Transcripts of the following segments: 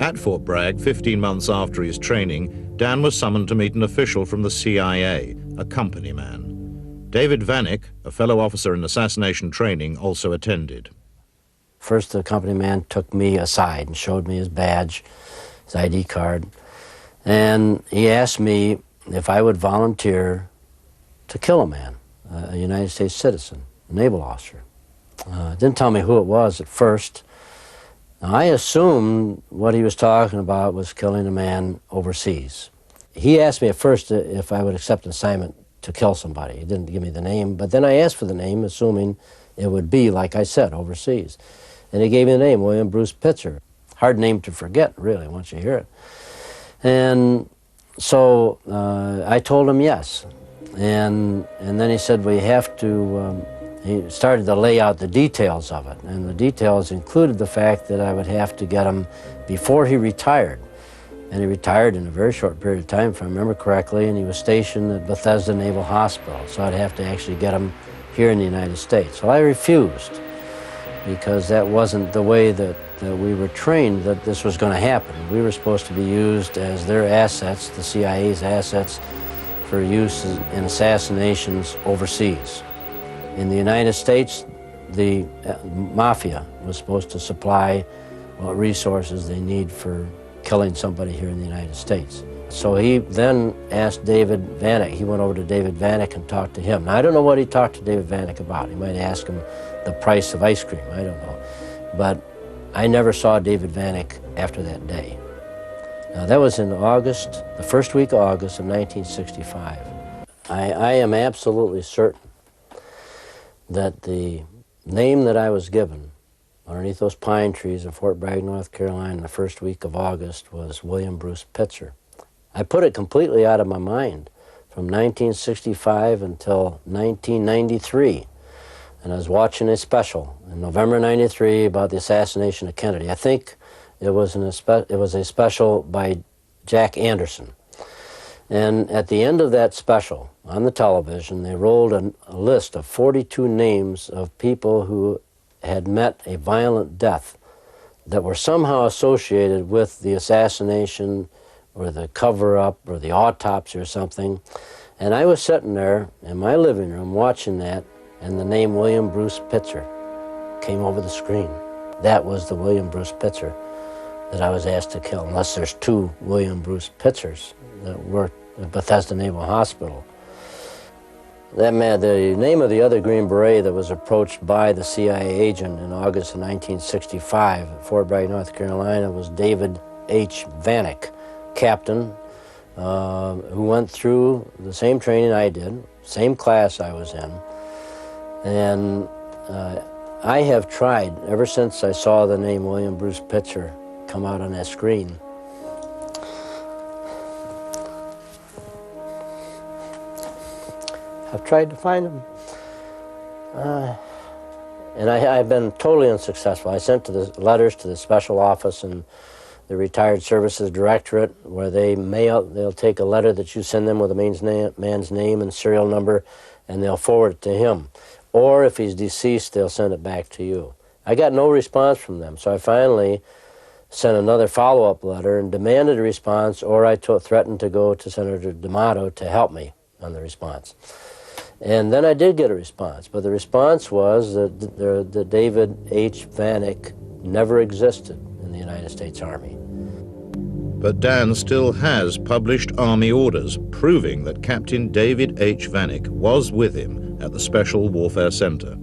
At Fort Bragg, 15 months after his training, Dan was summoned to meet an official from the CIA, a company man. David Vanck, a fellow officer in assassination training, also attended. First, the company man took me aside and showed me his badge, his ID card, and he asked me if I would volunteer to kill a man, a United States citizen, a naval officer. Didn't tell me who it was at first. Now, I assumed what he was talking about was killing a man overseas. He asked me at first if I would accept an assignment to kill somebody. He didn't give me the name, but then I asked for the name, assuming it would be, like I said, overseas. And he gave me the name, William Bruce Pitzer. Hard name to forget, really, once you hear it. And so I told him yes. And then he said, we have to, he started to lay out the details of it. And the details included the fact that I would have to get him before he retired. And he retired in a very short period of time, if I remember correctly, and he was stationed at Bethesda Naval Hospital. So I'd have to actually get him here in the United States. Well, I refused, because that wasn't the way that we were trained that this was going to happen. We were supposed to be used as their assets, the CIA's assets, for use in assassinations overseas. In the United States, the mafia was supposed to supply what resources they need for killing somebody here in the United States. So he then asked David Vanck. He went over to David Vanck and talked to him. Now, I don't know what he talked to David Vanck about. He might ask him the price of ice cream, I don't know. But I never saw David Vanck after that day. Now, that was in August, the first week of August of 1965. I am absolutely certain that the name that I was given underneath those pine trees in Fort Bragg, North Carolina, in the first week of August was William Bruce Pitzer. I put it completely out of my mind from 1965 until 1993. And I was watching a special in November '93 about the assassination of Kennedy. I think it was a special by Jack Anderson. And at the end of that special, on the television, they rolled a list of 42 names of people who had met a violent death that were somehow associated with the assassination or the cover-up or the autopsy or something. And I was sitting there in my living room watching that, and the name William Bruce Pitzer came over the screen. That was the William Bruce Pitzer that I was asked to kill, unless there's two William Bruce Pitzers that worked at Bethesda Naval Hospital. That man, the name of the other Green Beret that was approached by the CIA agent in August of 1965 at Fort Bragg, North Carolina, was David H. Vanck, captain, who went through the same training I did, same class I was in. And I have tried, ever since I saw the name William Bruce Pitzer come out on that screen, I've tried to find him. And I've been totally unsuccessful. I sent letters to the special office and the Retired Services Directorate, where they'll take a letter that you send them with a man's name and serial number, and they'll forward it to him. Or if he's deceased, they'll send it back to you. I got no response from them, so I finally sent another follow-up letter and demanded a response, or I threatened to go to Senator D'Amato to help me on the response. And then I did get a response, but the response was that David H. Vanck never existed in the United States Army. But Dan still has published Army orders proving that Captain David H. Vanck was with him at the Special Warfare Center.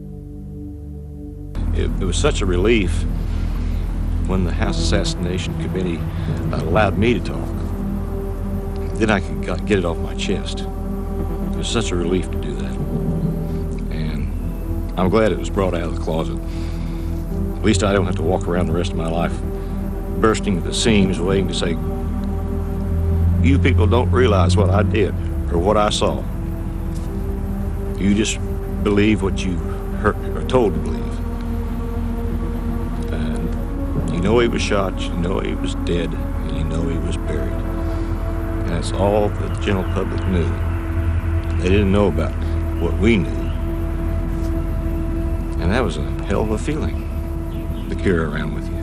It was such a relief when the House Assassination Committee allowed me to talk. Then I could get it off my chest. It was such a relief to do that. And I'm glad it was brought out of the closet. At least I don't have to walk around the rest of my life bursting at the seams waiting to say, you people don't realize what I did or what I saw. You just believe what you are told to believe. And you know he was shot, you know he was dead, and you know he was buried. And that's all the general public knew. They didn't know about what we knew. And that was a hell of a feeling to carry around with you.